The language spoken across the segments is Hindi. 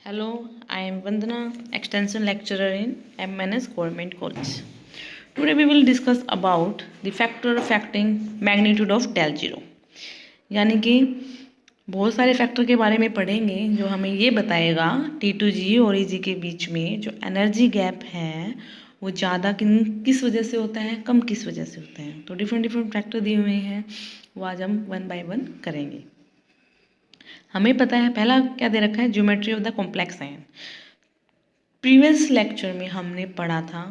Hello, I am Vandana, Extension Lecturer in MNS Government College. Today we will discuss about the factor affecting magnitude of del zero. यानी कि बहुत सारे फैक्टर के बारे में पढ़ेंगे जो हमें ये बताएगा T2G और EG के बीच में जो एनर्जी गैप है वो ज़्यादा किस वजह से होता है, कम किस वजह से होता है। तो डिफरेंट फैक्टर दिए हुए हैं, वो आज हम वन बाय वन करेंगे। हमें पता है पहला क्या दे रखा है, geometry of the complex ion. Previous lecture में हमने पढ़ा था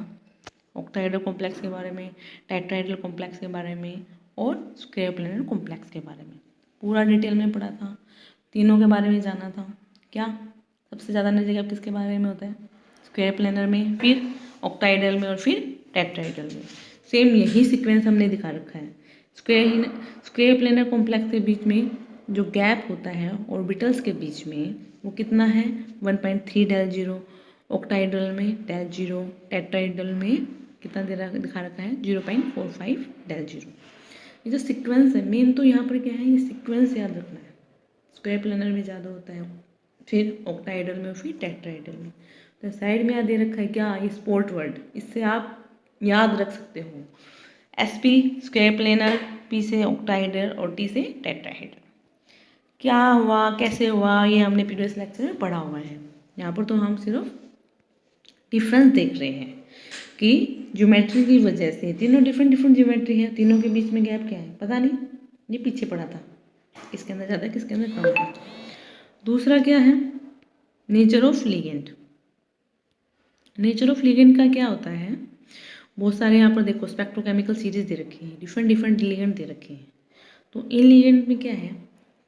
ऑक्टाहेड्रल कॉम्प्लेक्स के बारे में, टेट्राहेड्रल कॉम्प्लेक्स के बारे में और स्क्वायर प्लेनर कॉम्प्लेक्स के बारे में पूरा डिटेल में पढ़ा था। तीनों के बारे में जाना था। क्या सबसे ज़्यादा एनर्जी गैप किसके बारे में होता है, स्क्वायर प्लेनर में, फिर ऑक्टाहेड्रल में और फिर टेट्राहेड्रल में। सेम यही सीक्वेंस हमने दिखा रखा है। स्क्वायर प्लेनर कॉम्प्लेक्स के बीच में जो गैप होता है ऑर्बिटल्स के बीच में वो कितना है, 1.3 del जीरो। ऑक्टाहेड्रल में del जीरो, टेट्राहेड्रल में कितना दिखा रखा है, 0.45 del जीरो। ये जो सीक्वेंस है मेन तो यहाँ पर क्या है, ये सीक्वेंस याद रखना है। स्क्वायर प्लेनर में ज़्यादा होता है, फिर ऑक्टाहेड्रल में, फिर टेट्राहेड्रल में। तो साइड में याद दे रखा है क्या, ये स्पोर्ट वर्ड, इससे आप याद रख सकते हो। SP स्क्वायर प्लेनर, P से ऑक्टाहेड्रल और T से टेट्राहेड्रल। क्या हुआ, कैसे हुआ, ये हमने प्रीवियस लेक्चर में पढ़ा हुआ है। यहाँ पर तो हम सिर्फ डिफरेंस देख रहे हैं कि ज्योमेट्री की वजह से तीनों डिफरेंट ज्योमेट्री है, तीनों के बीच में गैप क्या है पता नहीं, ये पीछे पढ़ा था, किसके अंदर ज़्यादा किसके अंदर कम है। दूसरा क्या है, nature of ligand. Nature of ligand का क्या होता है, बहुत सारे यहाँ पर देखो स्पेक्ट्रोकेमिकल सीरीज दे रखी है, डिफरेंट लिगेंड दे रखे हैं। तो इन लिगेंड में क्या है,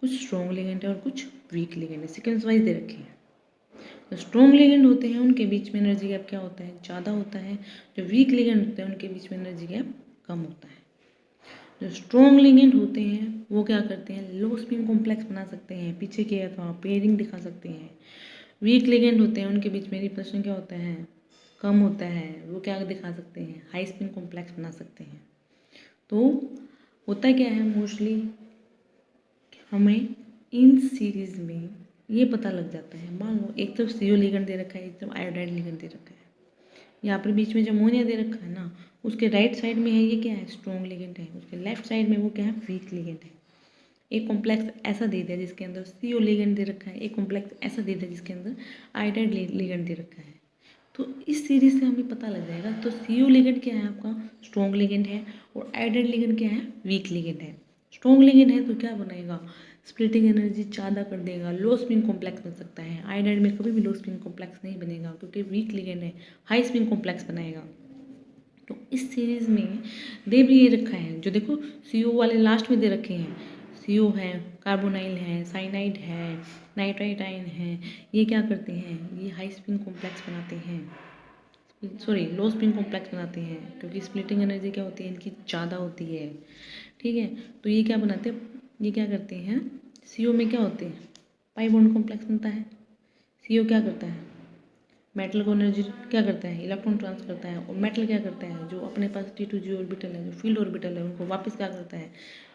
कुछ स्ट्रॉन्ग लिगेंड है और कुछ वीक लिगेंड है, सीक्वेंस वाइज दे रखे हैं। जो स्ट्रॉन्ग लिगेंड होते हैं उनके बीच में एनर्जी गैप क्या होता है, ज़्यादा होता है। जो वीक लिगेंड होते हैं उनके बीच में एनर्जी गैप कम होता है। जो स्ट्रॉन्ग लिगेंड होते हैं वो क्या करते हैं, लो स्पिन कॉम्प्लेक्स बना सकते हैं, पीछे के अथवा पेयरिंग दिखा सकते हैं। वीक लिगेंड होते हैं उनके बीच में रिपल्शन क्या होता है, कम होता है, वो क्या दिखा सकते हैं, हाई स्पिन कॉम्प्लेक्स बना सकते हैं। तो होता क्या है, मोस्टली हमें इन सीरीज में ये पता लग जाता है, मान लो एक तरफ CO लिगेंड दे रखा है, एक तरफ आयोडाइड लिगेंड दे रखा है, यहाँ पर बीच में जो अमोनिया दे रखा है ना, उसके राइट साइड में है ये क्या है, स्ट्रॉन्ग लिगेंड है, उसके लेफ्ट साइड में वो क्या है, वीक लिगेंड है। एक कॉम्प्लेक्स ऐसा दे दिया जिसके अंदर CO लिगेंड दे रखा है, एक कॉम्प्लेक्स ऐसा दे दिया जिसके अंदर आयोडाइड लिगेंड दे रखा है। तो इस सीरीज से हमें पता लग जाएगा। तो CO लिगेंड क्या है आपका, स्ट्रॉन्ग लिगेंड है, और आयोडाइड लिगेंड क्या है, वीक लिगेंड है। स्ट्रॉन्ग लिगेंड है तो क्या बनाएगा, स्प्लिटिंग एनर्जी ज़्यादा कर देगा, लो स्पिन कॉम्प्लेक्स बन सकता है। आयोडाइड में कभी भी लो स्पिन कॉम्प्लेक्स नहीं बनेगा क्योंकि वीक लिगेंड है, हाई स्पिन कॉम्प्लेक्स बनाएगा। तो इस सीरीज में दे भी ये रखा है, जो देखो CO वाले लास्ट में दे रखे हैं, CO है, कार्बोनाइल है, साइनाइड है, नाइट्राइट आयन है, ये क्या करते हैं, ये हाई स्पिन कॉम्प्लेक्स बनाते हैं, सॉरी लो स्पिन कॉम्प्लेक्स बनाते हैं, क्योंकि स्प्लिटिंग एनर्जी क्या होती है इनकी ज़्यादा होती है। ठीक है, तो ये क्या बनाते हैं, ये क्या करते हैं, CO में क्या होते हैं, पाई बॉन्ड कॉम्प्लेक्स बनता है। CO क्या करता है, मेटल को एनर्जी क्या करता है, इलेक्ट्रॉन ट्रांसफर करता है, और मेटल क्या करता है, जो अपने पास T2G ऑर्बिटल है, जो फील्ड ऑर्बिटल है, उनको वापस क्या करता है,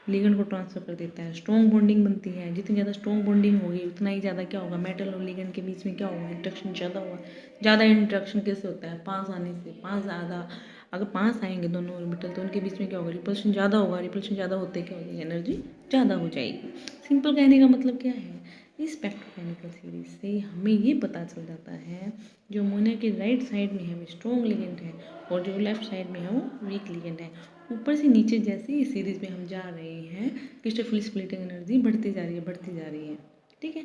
लिगेंड को ट्रांसफर कर देता है। स्ट्रॉन्ग बॉन्डिंग बनती है, जितनी ज़्यादा स्ट्रॉन्ग बॉन्डिंग होगी उतना ही ज़्यादा क्या होगा, मेटल और लिगेंड के बीच में क्या होगा, इंट्रैक्शन ज़्यादा होगा। ज़्यादा इंट्रैक्शन कैसे होता है, 5 आने से, 5 ज़्यादा, अगर 5 आएंगे दोनों ऑर्बिटल तो उनके बीच में क्या होगा, रिपल्शन ज़्यादा होगा, रिपल्शन ज़्यादा होते क्या होगी, एनर्जी ज़्यादा हो जाएगी। सिंपल कहने का मतलब क्या है, इस स्पेक्ट्रोकेमिकल सीरीज से हमें ये पता चल जाता है, जो अमोनिया के राइट साइड में है वो स्ट्रॉन्ग लिगेंड है, और जो लेफ्ट साइड में है वो वीक लिगेंड है। ऊपर से नीचे जैसे इस सीरीज में हम जा रहे हैं, क्रिस्टोफिल स्प्लिटिंग एनर्जी बढ़ती जा रही है, बढ़ती जा रही है। ठीक है,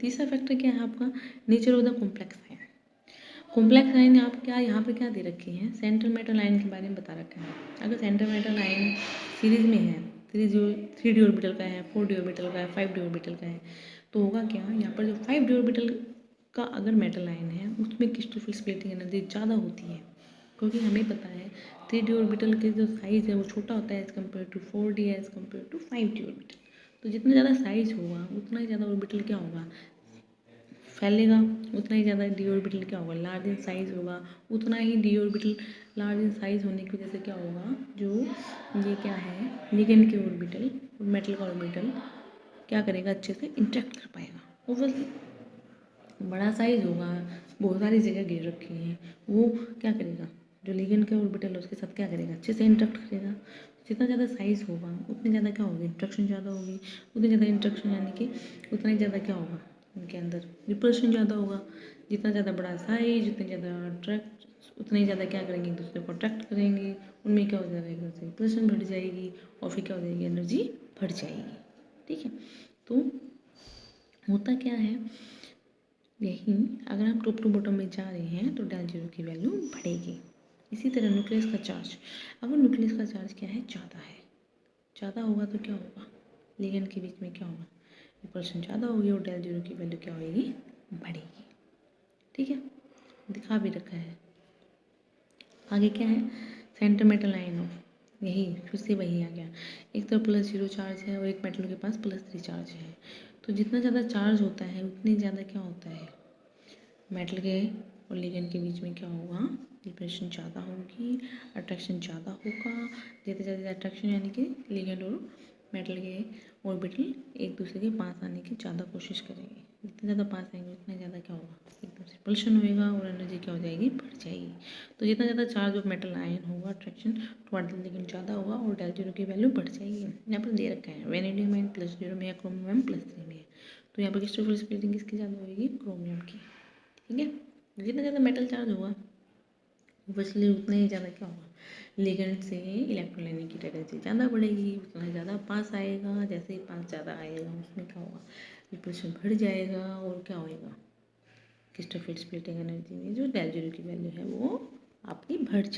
तीसरा फैक्टर क्या है आपका, nature of the complex ion. Complex ion आप क्या यहाँ पर क्या दे रखे हैं, सेंट्रल मेटल आयन के बारे में बता रखा है। अगर सेंट्रल मेटल आयन सीरीज में है, 3D ऑर्बिटल का है, 4D ऑर्बिटल का है, 5D ऑर्बिटल का है, तो होगा क्या, यहाँ पर जो 5D ऑर्बिटल का अगर मेटल आयन है उसमें क्रिस्टोफिल स्प्लिटिंग एनर्जी ज़्यादा होती है, क्योंकि हमें पता है 3D ऑर्बिटल के जो साइज़ है वो छोटा होता है as compare to 4D, as compare to 5D orbital. तो जितना ज़्यादा साइज़ होगा उतना ही ज़्यादा ऑर्बिटल क्या होगा, फैलेगा, उतना ही ज़्यादा डी ऑर्बिटल क्या होगा, लार्ज इन साइज़ होगा। उतना ही d orbital large in size होने की वजह से क्या होगा, जो ये क्या है लिगेंड के ऑर्बिटल और मेटल का ऑर्बिटल क्या करेगा, अच्छे से इंटरेक्ट कर पाएगा। ओब्वियसली बड़ा साइज होगा, बहुत सारी जगह घेर रखी है, वो क्या करेगा, जो लिगेंड का ऑर्बिटल है उसके साथ क्या करेगा, अच्छे से इंटरेक्ट करेगा। जितना ज़्यादा साइज होगा उतनी ज़्यादा क्या होगी, इंट्रैक्शन ज़्यादा होगी, उतनी ज़्यादा इंट्रैक्शन यानी कि उतना ही ज़्यादा क्या होगा, उनके अंदर रिपल्शन ज़्यादा होगा। जितना ज़्यादा बड़ा साइज उतनी ज़्यादा अट्रैक्ट, उतना ही ज़्यादा क्या करेंगे, एक दूसरे को अट्रैक्ट करेंगे, उनमें क्या हो जाएगा, एक दूसरे की रिपल्शन बढ़ जाएगी और फिर क्या हो जाएगी, एनर्जी बढ़ जाएगी। ठीक है, तो होता क्या है, यही अगर हम टॉप टू बॉटम में जा रहे हैं तो डेल जीरो की वैल्यू बढ़ेगी। इसी तरह न्यूक्लियस का चार्ज, अगर न्यूक्लियस का चार्ज क्या है, ज़्यादा होगा तो क्या होगा, लिगेंड के बीच में क्या होगा, रिपल्शन ज़्यादा होगी और डेल जीरो की वैल्यू क्या होगी, बढ़ेगी। ठीक है, दिखा भी रखा है। आगे क्या है, सेंटर मेटल आयन ऑफ, यही फिर से वही आ गया, एक तो +0 चार्ज है और एक मेटल के पास +3 चार्ज है। तो जितना ज़्यादा चार्ज होता है उतनी ज़्यादा क्या होता है, मेटल के और लिगेंड के बीच में क्या होगा, रिपल्शन ज़्यादा होगी, अट्रैक्शन ज़्यादा होगा। ज़्यादा ज़्यादा अट्रैक्शन यानी कि लिगेंड और मेटल के ऑर्बिटल एक दूसरे के पास आने की ज़्यादा कोशिश करेंगे। जितने ज़्यादा पास आएंगे उतना ज़्यादा क्या होगा, एकदम से रिपल्शन होएगा और एनर्जी क्या हो जाएगी, बढ़ जाएगी। तो जितना ज़्यादा चार्ज ऑफ मेटल आयन होगा, अट्रैक्शन टुवर्ड लिगेंड ज़्यादा होगा और डेल जीरो की वैल्यू बढ़ जाएगी। यहाँ पर दे रखा है वेनेडियम आयन +0 में है, क्रोमियम आयन +3 में है। तो यहाँ पर क्रिस्टोफर स्प्लिटिंग किसकी ज़्यादा होगी, क्रोमियम की। ठीक है, जितना ज़्यादा मेटल चार्ज होगा ऑब्वियसली उतना ही ज़्यादा क्या होगा, लिगेंड से इलेक्ट्रॉन लेने की टेंडेंसी ज़्यादा बढ़ेगी, उतना ही ज़्यादा पास आएगा। जैसे ही पास ज़्यादा आएगा उसमें क्या होगा, रिपल्शन बढ़ जाएगा और क्या होएगा, क्रिस्टोफर स्प्लिटिंग एनर्जी में जो डेल जीरो की वैल्यू है वो आपकी बढ़